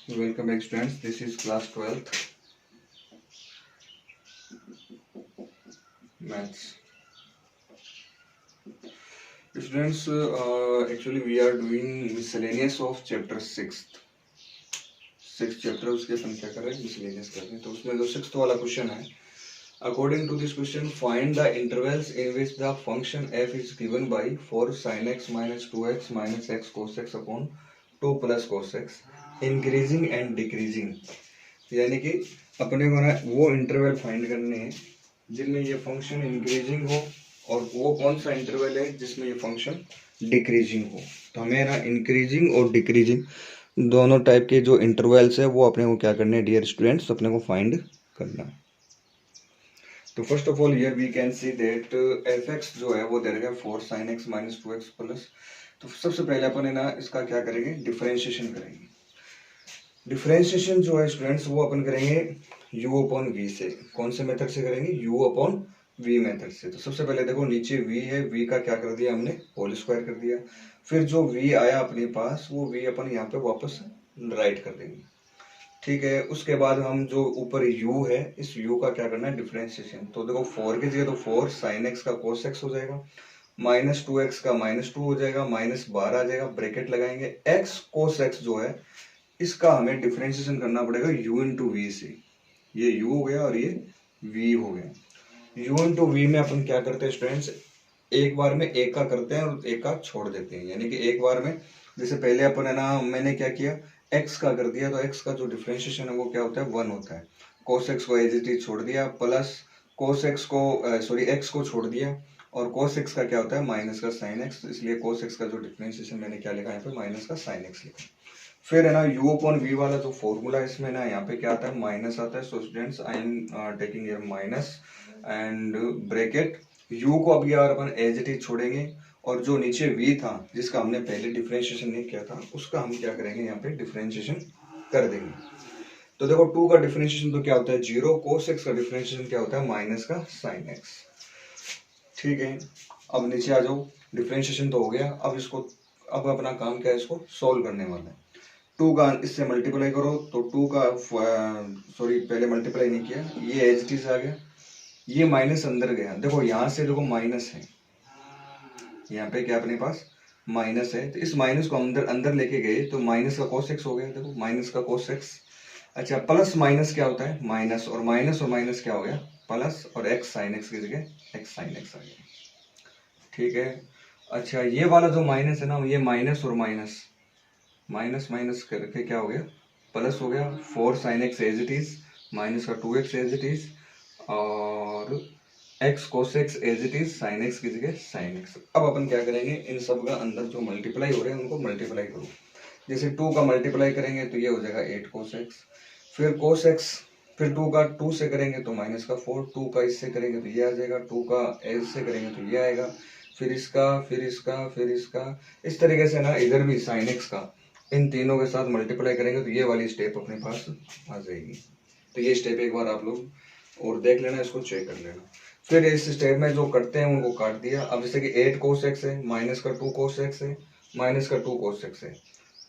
Welcome back students, this is class 12th maths. Students, actually we are doing miscellaneous of chapter 6th chapter, उसके अपन क्या कर रहे हैं, miscellaneous कर रहे हैं. तो उसमें जो 6th वाला क्वेश्चन है, according to this question find the intervals in which the function f is given by 4 sin x minus 2x minus x cos x upon 2 plus cos x increasing and decreasing. यानी कि अपने को ना वो interval find करने हैं जिनमें ये फंक्शन इंक्रीजिंग हो और वो कौन सा इंटरवल है जिसमें ये फंक्शन डिक्रीजिंग हो. तो हमें ना इंक्रीजिंग और डिक्रीजिंग दोनों टाइप के जो इंटरवल्स है वो अपने को क्या करने हैं डियर स्टूडेंट्स, अपने को फाइंड करना है. तो first of all here we can see that F X जो है वो दे रहा है 4 sin x minus 2x plus. तो सबसे पहले अपन ना इसका क्या करेंगे, डिफरेंशिएशन करेंगे. डिफरेंशिएशन जो है स्टूडेंट्स वो अपन करेंगे u अपॉन वी से. कौन से मेथड से करेंगे, u अपॉन v मेथड से. तो सबसे पहले देखो नीचे v है, v का क्या कर दिया हमने, होल स्क्वायर कर दिया. फिर जो v आया अपने पास वो v अपन यहाँ पे वापस राइट कर देंगे. ठीक है, उसके बाद हम जो ऊपर u है इस u का क्या करना है, डिफरेंशिएशन. तो देखो 4 की जगह तो 4 sin x का cos x हो जाएगा, माइनस 2x का माइनस 2 हो जाएगा, माइनस 12 आ जाएगा, ब्रैकेट लगाएंगे. x cos x जो है इसका हमें डिफरेंशिएशन करना पड़ेगा u इंटू वी से. ये u हो गया और ये v हो गया. u इंटू वी में अपन क्या करते हैं स्टूडेंट्स, एक बार में एक का करते हैं और एक का छोड़ देते हैं. यानी कि एक बार में जैसे पहले अपन है ना, मैंने क्या किया, x का कर दिया तो x का जो डिफरेंशिएशन है वो क्या होता है, 1 होता है. cos x को एज इट इज छोड़ दिया, प्लस cos x को सॉरी x को छोड़ दिया और cos x का क्या होता है, माइनस का sin x. इसलिए cos x का जो डिफरेंशिएशन मैंने क्या लिखा यहाँ पे, माइनस का sin x लिखा. फिर है ना u अपॉन v वाला जो फॉर्मूला इसमें ना यहाँ पे क्या आता है, माइनस आता है. So students I am taking here minus and bracket. u को अब यार अपन एज इट इज छोड़ेंगे और जो नीचे v था जिसका हमने पहले डिफरेंशिएशन नहीं किया था उसका हम क्या करेंगे, यहाँ पे डिफरेंशिएशन कर देंगे. तो देखो 2 का डिफरेंशिएशन तो क्या होता है 0, cos x का डिफरेंशिएशन क्या होता है, माइनस का sin x. ठीक है, अब नीचे आ जाओ. डिफरेंशिएशन तो हो गया, अब इसको अब अपना काम क्या है, इसको सोल्व करने वाला है. 2 का इससे मल्टीप्लाई करो तो 2 का सॉरी पहले मल्टीप्लाई नहीं किया, ये एज इट इज आ गया, ये माइनस अंदर गया. देखो यहाँ से देखो माइनस है, यहाँ पे क्या अपने पास माइनस है, तो इस माइनस को अंदर अंदर लेके गए तो माइनस का cos x हो गया. देखो माइनस का cos x. अच्छा, प्लस माइनस क्या होता है, माइनस और माइनस क्या हो गया, प्लस, और x sin x की जगह x sin x आ गया. ठीक है. अच्छा, ये वाला जो माइनस है ना, ये माइनस और माइनस माइनस माइनस करके क्या हो गया, प्लस हो गया. 4 sin x as it is, minus का 2x एज इट इज, और x cos x as it is, sin x की जगह sin x. अब अपन क्या करेंगे, इन सब का अंदर जो मल्टीप्लाई हो रहे हैं उनको मल्टीप्लाई करो. जैसे 2 का मल्टीप्लाई करेंगे तो ये हो जाएगा 8 cos x, फिर cos x, फिर 2 का 2 से करेंगे तो माइनस का 4, 2 का इससे करेंगे तो ये आ जाएगा, 2 का एज से करेंगे तो ये आएगा, फिर इसका, फिर इसका, फिर इसका. इस तरीके से ना इधर भी sin x का इन तीनों के साथ मल्टीप्लाई करेंगे तो ये वाली स्टेप अपने पास आ जाएगी. तो ये स्टेप एक बार आप लोग और देख लेना, इसको चेक कर लेना. फिर इस स्टेप में जो कटते हैं उनको काट दिया. अब जैसे कि 8 cos x है, माइनस का 2 cos x है, माइनस का 2 cos x है,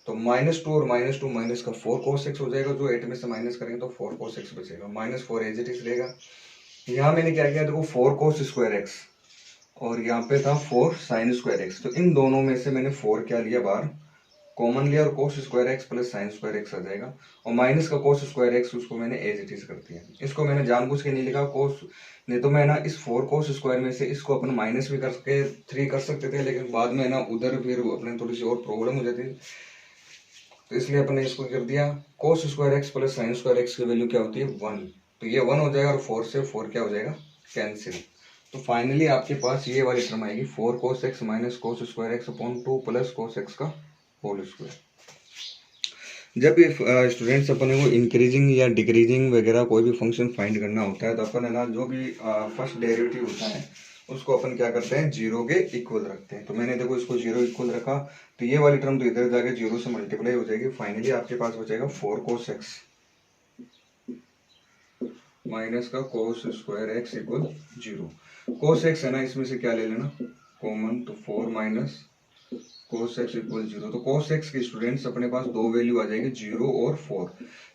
तो माइनस 2 और माइनस 2 माइनस का 4 cos x हो जाएगा. जो 8 में से माइनस करेंगे तो 4 cos x बचेगा, माइनस 4 एज इट इज रहेगा. यहाँ मैंने क्या किया, देखो 4 cos स्क्वायर x और यहाँ पे था 4 sin स्क्वायर x. तो इन दोनों में से मैंने 4 क्या लिया, बाहर कॉमन लिया और cos square x plus sin square x आ जाएगा, और माइनस का cos स्क्वायर x उसको मैंने एज इट इज कर दिया. इसको मैंने जानबूझ के नहीं लिखा cos, नहीं तो मैं ना इस 4 cos स्क्वायर में से इसको अपन माइनस भी करके 3 कर सकते थे, लेकिन बाद में ना उधर फिर अपने थोड़ी सी और प्रॉब्लम हो जाती. तो इसलिए अपने इसको कर दिया cos square x plus sin square x की वैल्यू क्या होती है 1. तो ये 1 हो जाएगा और 4 से 4 क्या हो जाएगा, कैंसिल. तो फाइनली आपके पास ये वाली टर्म आएगी 4 cos x minus cos square x upon 2 plus cos x का होल स्क्वायर. जब भी स्टूडेंट्स अपने को इंक्रीजिंग या डिक्रीजिंग वगैरह कोई भी फंक्शन फाइंड करना होता है तो अपन है ना जो भी फर्स्ट डेरिवेटिव होता है उसको अपन क्या करते हैं, जीरो के इक्वल रखते हैं. तो मैंने देखो इसको जीरो इक्वल रखा तो ये वाली टर्म तो इधर जाके जीरो से मल्टीप्लाई हो जाएगी. फाइनली आपके पास बचेगा 4 cos x माइनस का cos square x equal 0. cos x है ना, इसमें से क्या ले लेना कॉमन, तो 4 माइनस cos x इक्वल 0, तो cos x के स्टूडेंट्स अपने पास दो वैल्यू आ जाएगी 0 और 4।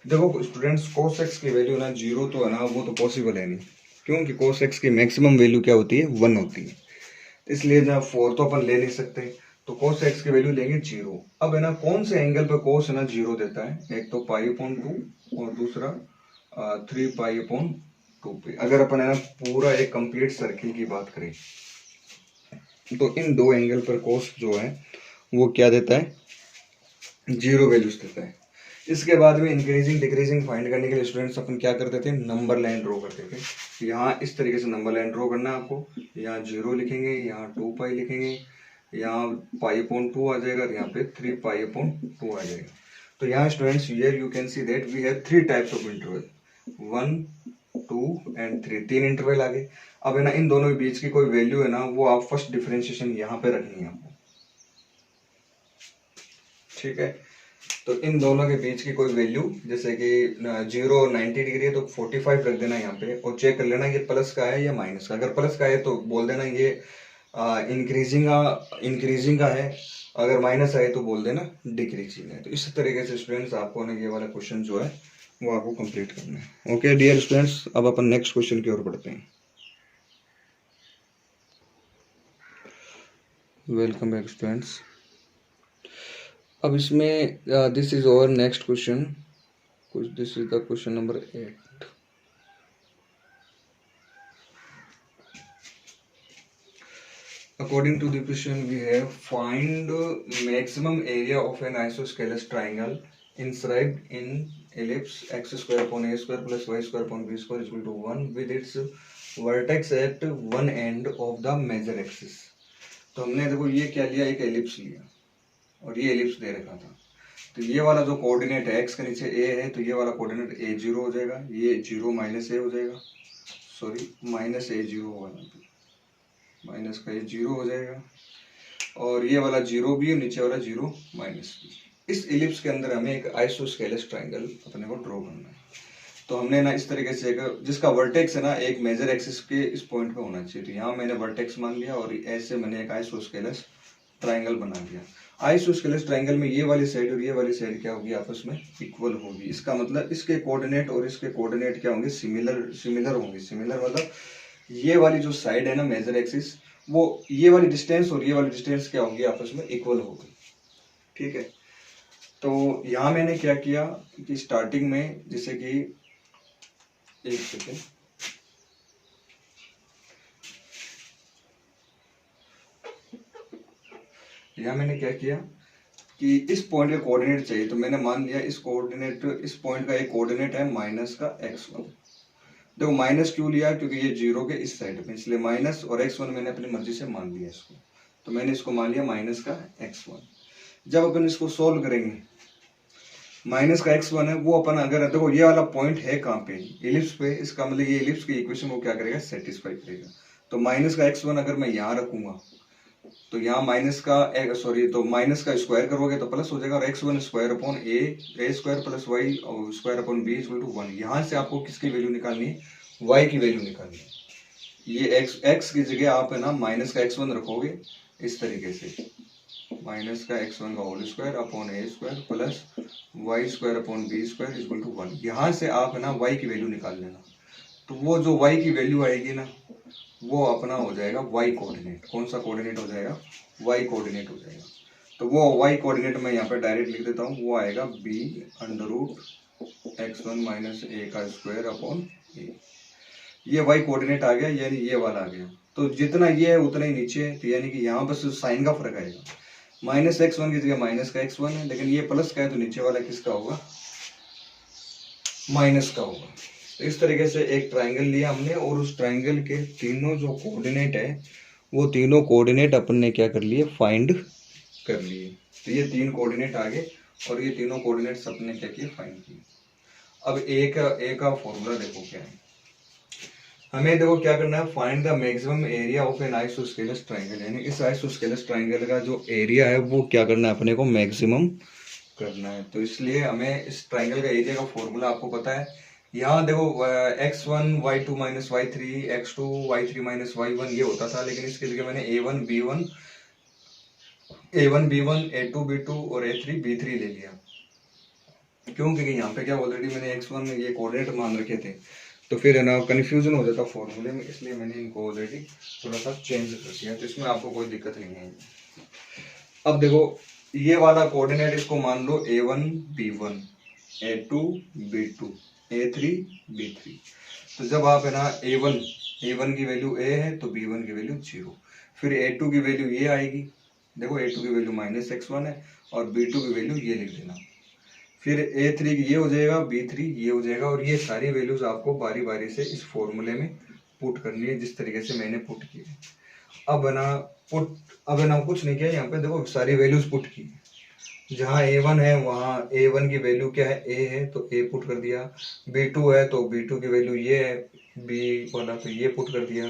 देखो स्टूडेंट्स cos x की वैल्यू ना 0 तो है ना, वो तो पॉसिबल है नहीं, क्योंकि cos x की मैक्सिमम वैल्यू क्या होती है 1 होती है, इसलिए ना 4 तो अपन ले नहीं सकते, तो cos x की वैल्यू लेंगे 0। अब है ना कौन से एंगल पे cos है ना 0 देता है, एक तो π/2 और दूसरा 3π/2 पे। अगर अपन है ना पूरा एक कंप्लीट सर्किल की बात करें तो इन दो एंगल पर cos जो है वो क्या देता है, 0 वैल्यूज देता है। इसके बाद में इंक्रीजिंग डिक्रीजिंग फाइंड करने के लिए स्टूडेंट्स अपन क्या करते थे, नंबर लाइन ड्रॉ करते थे। यहाँ इस तरीके से नंबर लाइन ड्रॉ करना है आपको, यहाँ 0 लिखेंगे, यहाँ 2π लिखेंगे, यहाँ π/2 आ जाएगा, यहाँ पे 3π/2 आ जाएगा। तो यहाँ students here you can see that we have 3 types of interval, 1 2 and 3, 3 interval आ गए। अब है ना इन दोनों के बीच की कोई वैल्यू है ना, वो आप फर्स्ट डिफरेंशिएशन यहाँ पे रखनी है आपको, ठीक है। तो इन दोनों के बीच की कोई वैल्यू, जैसे कि 0 90 डिग्री है तो 45 रख देना यहाँ पे, और चेक कर लेना ये प्लस का है या माइनस का। अगर प्लस का है तो बोल देना ये इंक्रीजिंग का है, अगर माइनस है तो बोल देना डिक्रीजिंग है। तो इस तरीके से स्टूडेंट्स आपको ना ये वाला क्वेश्चन जो है वो आपको कंप्लीट करना है। ओके डियर स्टूडेंट्स, अब अपन नेक्स्ट क्वेश्चन की ओर बढ़ते हैं। Welcome back students. अब इसमें this is our next question, this is the question number 8। According to the question we have, find maximum area of an isosceles triangle inscribed in ellipse x square upon a square plus y square upon b square is equal to 1 with its vertex at one end of the major axis। तो हमने देखो ये क्या लिया, एक ellipse लिया और ये एलिप्स दे रखा था। तो ये वाला जो कोऑर्डिनेट है x के नीचे a है, तो ये वाला कोऑर्डिनेट a0 हो जाएगा, ये 0 माइनस a हो जाएगा, सॉरी माइनस a0 होगा, माइनस का ये 0 हो जाएगा, और ये वाला 0 भी, नीचे वाला 0 माइनस भी। इस एलिप्स के अंदर हमें एक आइसोस्केलेस ट्राइंगल अपने को ड्रॉ करना है। तो हमने ना इस तरीके से जिसका वर्टेक्स है ना एक मेजर एक्सिस के इस पॉइंट पे होना चाहिए, तो यहाँ मैंने वर्टेक्स मान लिया और ऐसे मैंने एक आइसोस्केलेस ट्राइंगल बना दिया। आइसोस्केलेस ट्राइंगल में ये वाली साइड और ये वाली साइड क्या होगी, आपस में इक्वल होगी। इसका मतलब इसके कोऑर्डिनेट और इसके कोऑर्डिनेट क्या होंगे, सिमिलर होंगे। सिमिलर मतलब ये वाली जो साइड है ना मेजर एक्सिस, वो ये वाली डिस्टेंस और ये वाली डिस्टेंस क्या होंगी, आपस में इक्वल होगी, ठीक है। तो यहाँ मैंने क्या किया कि स्टार्टिंग में, जैसे कि एक सेकेंड, यहाँ मैंने क्या किया कि इस पॉइंट का कोऑर्डिनेट चाहिए, तो मैंने मान लिया इस पॉइंट का एक कोऑर्डिनेट है माइनस का x1। देखो माइनस क्यों लिया, क्योंकि ये 0 के इस साइड में, इसलिए माइनस और x1 मैंने अपनी मर्जी से मान लिया इसको, तो मैंने इसको मान लिया माइनस का x1। जब अपन इसको सोल्व करेंगे, माइनस का x1 है वो अपन, अगर देखो ये वाला पॉइंट है कहाँ पे, एलिप्स पे, इसका मतलब ये एलिप्स की इक्वेशन वो क्या करेगा, सेटिस्फाई करेगा। तो माइनस का x1 अगर मैं यहाँ रखूंगा तो यहाँ माइनस का तो माइनस का स्क्वायर करोगे तो प्लस हो जाएगा, और x1 square upon a square plus y square upon b equal to 1। यहाँ से आपको किसकी वैल्यू निकालनी है, y की वैल्यू निकालनी है। ये x की जगह आप है ना माइनस का x1 रखोगे इस तरीके से, माइनस का x1 का whole square upon a square plus y square upon b square equal to 1। यहाँ से आप है ना y की वैल्यू निकाल लेना। तो वो जो y की वैल्यू आएगी ना, वो अपना हो जाएगा y कोऑर्डिनेट। कौन सा कोऑर्डिनेट हो जाएगा, y कोऑर्डिनेट हो जाएगा। तो वो y कोऑर्डिनेट मैं यहाँ पे डायरेक्ट लिख देता हूँ, वो आएगा b under root x1 minus a का स्क्वायर अपॉन a। ये y कोऑर्डिनेट आ गया, यानी ये वाला आ गया। तो जितना ये है उतना ही नीचे है, तो यानी कि यहाँ बस साइन का फर्क आएगा। माइनस x1 की जगह माइनस का x1 है, लेकिन ये प्लस का है तो नीचे वाला किसका होगा, माइनस का होगा। तो इस तरीके से एक ट्राइंगल लिया हमने, और उस ट्राइंगल के तीनों जो कोऑर्डिनेट है वो तीनों कोऑर्डिनेट अपन ने क्या कर लिए, फाइंड कर लिए। तो ये 3 कोऑर्डिनेट आ गए और ये तीनों कोऑर्डिनेट्स अपने क्या किए, फाइंड किए। अब ए का फॉर्मूला देखो क्या है, हमें देखो क्या करना है, find the maximum area of an isosceles triangle. यानी इस आइसोस्केलेस ट्राइंगल का जो एरिया है वो क्या करना है, अपने को मैक्सिमम करना है। तो इसलिए हमें इस ट्राइंगल का एरिया का फॉर्मूला आपको पता है। यहाँ देखो x1 y2 minus y3 x2 y3 minus y1 ये होता था, लेकिन इसके जगह मैंने a1 b1 A1 B1 A2 B2 और A3 B3 ले लिया। क्यों? क्योंकि यहाँ पे क्या ऑलरेडी मैंने x1 ये कोऑर्डिनेट मान रखे थे, तो फिर है ना कन्फ्यूजन हो जाता फॉर्मूले में, इसलिए मैंने इनको ऑलरेडी थोड़ा सा चेंज कर दिया, तो इसमें आपको कोई दिक्कत नहीं है। अब देखो ये वाला कोऑर्डिनेट इसको मान लो A1 B1 A2 B2 A3 B3। तो जब आप है ना A1 की वैल्यू A है तो B1 की वैल्यू 0, फिर A2 की वैल्यू ये आएगी, देखो A2 की वैल्यू -x1 है और B2 की वैल्यू ये लिख देना, फिर A3 ये हो जाएगा, B3 ये हो जाएगा, और ये सारी वैल्यूज आपको बारी बारी से इस फॉर्मूले में पुट करनी है जिस तरीके से मैंने पुट की है। अब है ना कुछ नहीं किया, यहाँ पे देखो सारी वैल्यूज पुट की, जहाँ A1 है वहाँ A1 की वैल्यू क्या है, A है तो A पुट कर दिया, B2 है तो B2 की वैल्यू ये है, B वाला तो ये पुट कर दिया।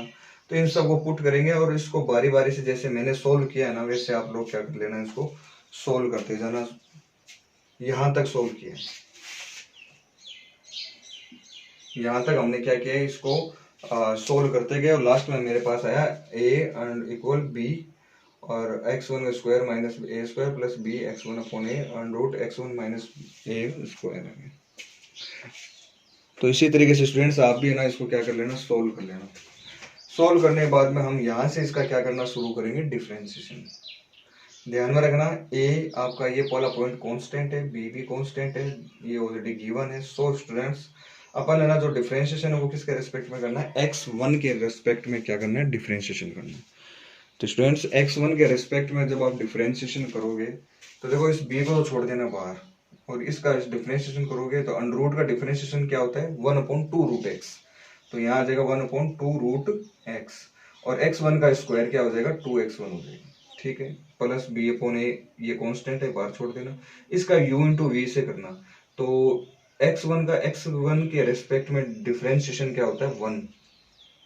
तो इन सबको पुट करेंगे और इसको बारी बारी से जैसे मैंने सोल्व किया है ना, वैसे आप लोग क्या कर लेना, इसको सोल्व करते जाना, यहाँ तक सोल्व किया, यहाँ तक हमने क्या किया है, इसको सोल्व करते गए और लास्ट में मेरे पास आया a एंड इक्वल b और x1 square minus a square plus b x1 upon a and root x1 minus a square है। तो इसी तरीके से स्टूडेंट्स आप भी है ना इसको क्या कर लेना, सोल्व कर लेना। सोल्व करने के बाद में हम यहाँ से इसका क्या करना शुरू करेंगे, डिफरेंशिएशन। ध्यान में रखना a आपका ये वाला पॉइंट कांस्टेंट है, b भी कांस्टेंट है, ये ऑलरेडी गिवन है। सो स्टूडेंट्स अपन है ना जो डिफरेंशिएशन है वो किसके रेस्पेक्ट में करना है, x1 के रेस्पेक्ट में क्या करना है, डिफरेंशिएशन करना है। तो स्टूडेंट्स x1 के रेस्पेक्ट में जब आप डिफरेंशिएशन करोगे तो देखो इस b को तो छोड़ देना बाहर, और इसका डिफरेंशिएशन करोगे तो अंडर रूट का डिफरेंशिएशन क्या होता है, 1/2 रूट x, तो यहाँ आ जाएगा 1/2 रूट x, और x1 का स्क्वायर क्या हो जाएगा, 2x1 हो जाएगा, ठीक है, प्लस b अपॉन a, ये कांस्टेंट है बाहर छोड़ देना, इसका u इंटू v से करना, तो x1 का x1 के रेस्पेक्ट में डिफरेंशिएशन क्या होता है, 1,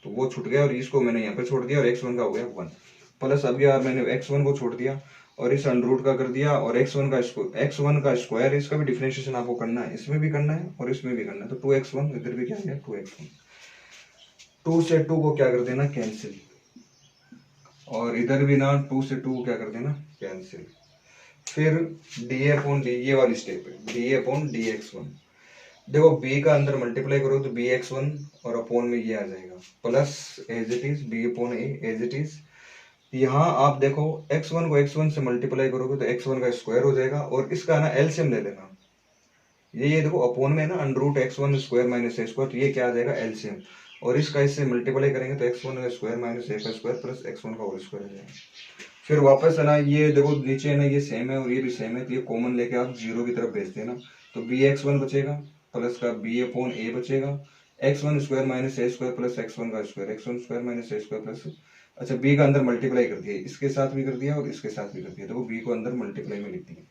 तो वो छूट गया और इसको मैंने यहाँ पे छोड़ दिया और x1 का हो गया 1, प्लस अब यार मैंने x1 को छोड़ दिया और इस अंडर रूट का कर दिया, और x1 का स्क्वायर, इसका भी डिफरेंशिएशन आपको करना है, इसमें भी करना है और इसमें भी करना है, तो 2x1 इधर भी क्या गया 2x1, 2 से 2 को क्या कर देना, कैंसिल, और इधर भी ना 2 से 2 को क्या कर देना, कैंसिल। फिर डी अपॉन डी, ये वाली स्टेप है, डी अपॉन डी x1, देखो b का अंदर मल्टीप्लाई करो तो bx1 और अपॉन में ये आ जाएगा, plus as it is b upon a as it is. यहाँ आप देखो x1 को x1 से मल्टीप्लाई करोगे तो x1 का स्क्वायर हो जाएगा, और इसका ना एलसीएम ले लेना, ये देखो अपॉन में ना under root x1 square minus a square, तो ये क्या आ जाएगा, एलसीएम, और इसका इससे मल्टीप्लाई करेंगे तो x1 का स्क्वायर माइनस a का स्क्वायर प्लस x1 का होल स्क्वायर आ जाएगा। फिर वापस है ना ये देखो नीचे है ना ये सेम है और ये भी सेम है, तो ये कॉमन लेके आप जीरो की तरफ भेज देना, तो bx1 बचेगा प्लस का b अपॉन a बचेगा, x1 square minus a square plus x1 का square, x1 square minus a square plus, अच्छा b का अंदर मल्टीप्लाई कर दिया, इसके साथ भी कर दिया और इसके साथ भी कर दिया, देखो b को अंदर मल्टीप्लाई में लिख दिया,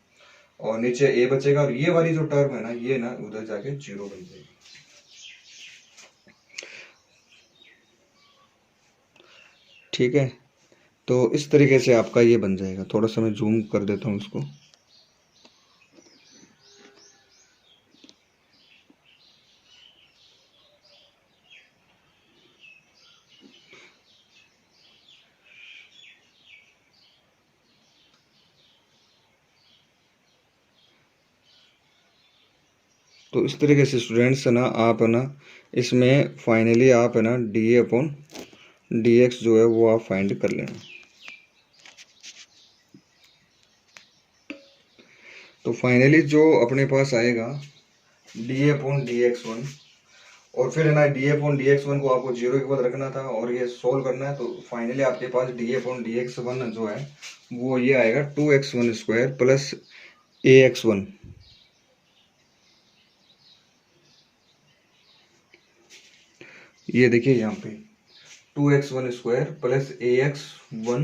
और नीचे a बचेगा, और ये वाली जो टर्म है ना ये ना उधर जाके जीरो बन जाएगी। ठीक है, तो इस तरीके से आपका ये बन जाएगा, थोड़ा सा मैं जूम कर देता हूँ इसको। तो इस तरीके से स्टूडेंट्स है ना आप है ना इसमें फाइनली आप है ना डी अपॉन डी एक्स जो है वो आप फाइंड कर लेना। तो फाइनली जो अपने पास आएगा D upon D X one, और फिर है ना D upon D X one को आपको जीरो के बाद रखना था और ये सोल्व करना है, तो फाइनली आपके पास D upon D X one जो है वो ये आएगा 2x1 स्क्वायर प्लस ax1, ये देखिए यहाँ पे 2x1 square plus ax1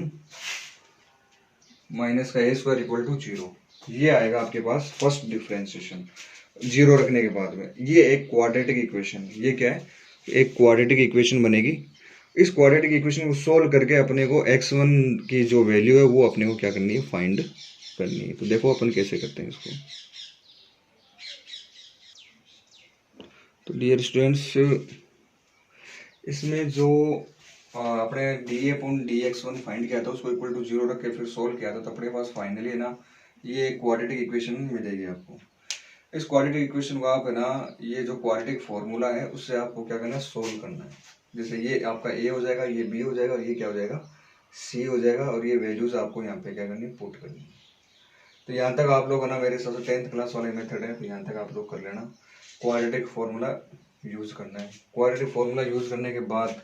minus का a स्क्वायर इक्वल टू 0, ये आएगा आपके पास फर्स्ट डिफरेंशिएशन जीरो रखने के बाद में। ये एक क्वाड्रेटिक इक्वेशन, ये क्या है, एक क्वाड्रेटिक इक्वेशन बनेगी। इस क्वाड्रेटिक इक्वेशन को सोल्व करके अपने को x1 की जो वैल्यू है वो अपने को क्या करनी है, फाइंड करनी है। तो देखो अपन कैसे करते हैं इसको। तो डियर स्टूडेंट्स इसमें जो अपने dA/dx1 फाइंड किया था, उसको इक्वल टू 0 रख के फिर सोल्व किया था, तो अपने पास फाइनली है ना ये क्वाड्रेटिक इक्वेशन मिलेगी आपको। इस क्वाड्रेटिक इक्वेशन को आप है ना ये जो क्वाड्रेटिक फॉर्मूला है उससे आपको क्या करना है, सोल्व करना है। जैसे ये आपका ए हो जाएगा, ये बी हो जाएगा और ये क्या हो जाएगा, सी हो जाएगा, और ये वैल्यूज आपको यहाँ पे क्या करनी है, पुट करनी है। तो यहाँ तक आप लोग है ना मेरे हिसाब से 10th क्लास वाले मेथड है, तो यहाँ तक आप लोग कर लेना। क्वाड्रेटिक फॉर्मूला यूज करना है। क्वाड्रेटिक फॉर्मूला यूज करने के बाद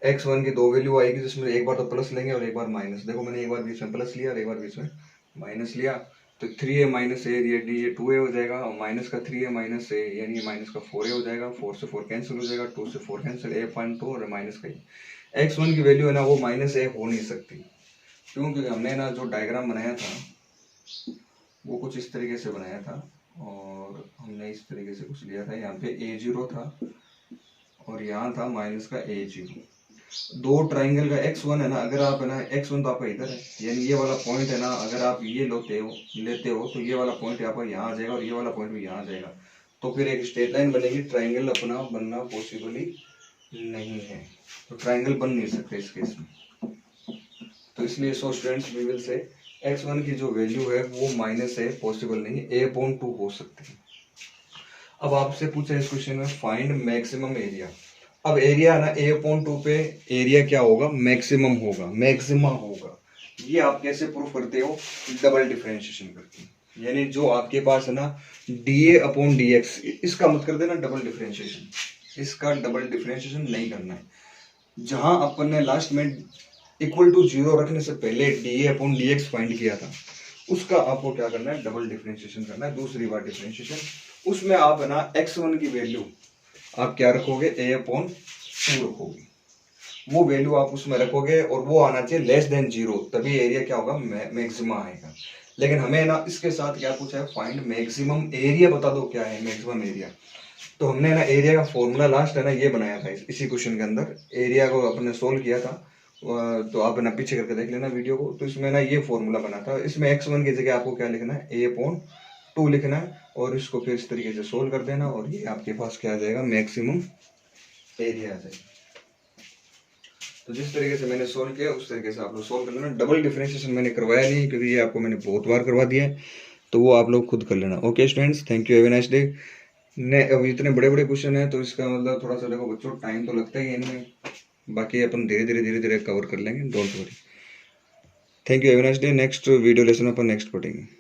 x1 की दो वैल्यू आएगी, जिसमें एक बार तो प्लस लेंगे और एक बार माइनस। देखो मैंने एक बार बीच में प्लस लिया और एक बार बीच में माइनस लिया, तो 3a माइनस ए ये 2a हो जाएगा, और माइनस का 3a माइनस ए यानी माइनस का 4a हो जाएगा, 4 से 4 कैंसिल हो जाएगा, 2 से 4 कैंसिल, a/2 और माइनस का x1 की वैल्यू है ना वो माइनस ए हो नहीं सकती, क्योंकि हमने ना जो डायग्राम बनाया था वो कुछ इस तरीके से बनाया था, और हमने इस तरीके से कुछ लिया था। यहाँ पे a0 था और यहाँ था माइनस का a0। दो ट्राइंगल का x1 है ना, अगर आप है ना x1 तो आपका इधर है, यानी ये वाला पॉइंट है ना, अगर आप ये लेते हो तो ये वाला पॉइंट आपका यहाँ आ जाएगा और ये वाला पॉइंट भी यहाँ आ जाएगा, तो फिर एक स्ट्रेट लाइन बनेगी। ट्राइंगल अपना बनना पॉसिबल ही नहीं है, तो ट्राइंगल बन नहीं सकते इस केस में। तो इसलिए so students we will say x1 की जो वैल्यू है वो माइनस है, पॉसिबल नहीं, a/2 हो सकती है। अब आपसे पूछा इस क्वेश्चन में फाइंड मैक्सिमम एरिया। अब एरिया ना a/2 पे एरिया क्या होगा, मैक्सिमम होगा, मैक्सिमा होगा। ये आप कैसे प्रूफ करते हो, डबल डिफरेंशिएशन करके। यानी जो आपके पास है ना dA/dx, इसका मत कर देना डबल डिफरेंशिएशन, इसका डबल डिफरेंशिएशन नहीं करना है। जहां अपन ने लास्ट में इक्वल टू 0 रखने से पहले dA/dx फाइंड किया था, उसका आपको क्या करना है, डबल डिफरेंशिएशन करना है, दूसरी बार डिफरेंशिएशन। उसमें आप है ना x1 की वैल्यू आप क्या रखोगे, a/2 रखोगे, वो वैल्यू आप उसमें रखोगे और वो आना चाहिए लेस देन 0, तभी एरिया क्या होगा, मैक्सिमम आएगा। लेकिन हमें ना इसके साथ क्या पूछा है, फाइंड मैक्सिमम एरिया, बता दो क्या है मैक्सिमम एरिया। तो हमने ना एरिया का फॉर्मूला लास्ट है ना ये बनाया था इसी क्वेश्चन के अंदर, एरिया को अपने सोल्व किया था, तो आप ना पीछे करके देख लेना वीडियो को। तो इसमें ना ये फॉर्मूला बना था, इसमें x1 की जगह आपको क्या लिखना है, a/2 लिखना है, और इसको फिर इस तरीके से सोल्व कर देना, और ये आपके पास क्या आ जाएगा, मैक्सिमम एरिया आ जाएगा। तो जिस तरीके से मैंने सोल्व किया उस तरीके से आप लोग सोल्व कर लेना। डबल डिफरेंशिएशन मैंने करवाया नहीं, क्योंकि ये आपको मैंने बहुत बार करवा दिया है, तो वो आप लोग खुद कर लेना। Okay students, thank you, have a nice day. अब इतने बड़े बड़े क्वेश्चन है, तो इसका मतलब थोड़ा सा देखो बच्चों टाइम तो लगता ही है इनमें, बाकी अपन धीरे धीरे कवर कर लेंगे, don't worry. Thank you, have a nice day. Next video lesson upon next पढ़ेंगे।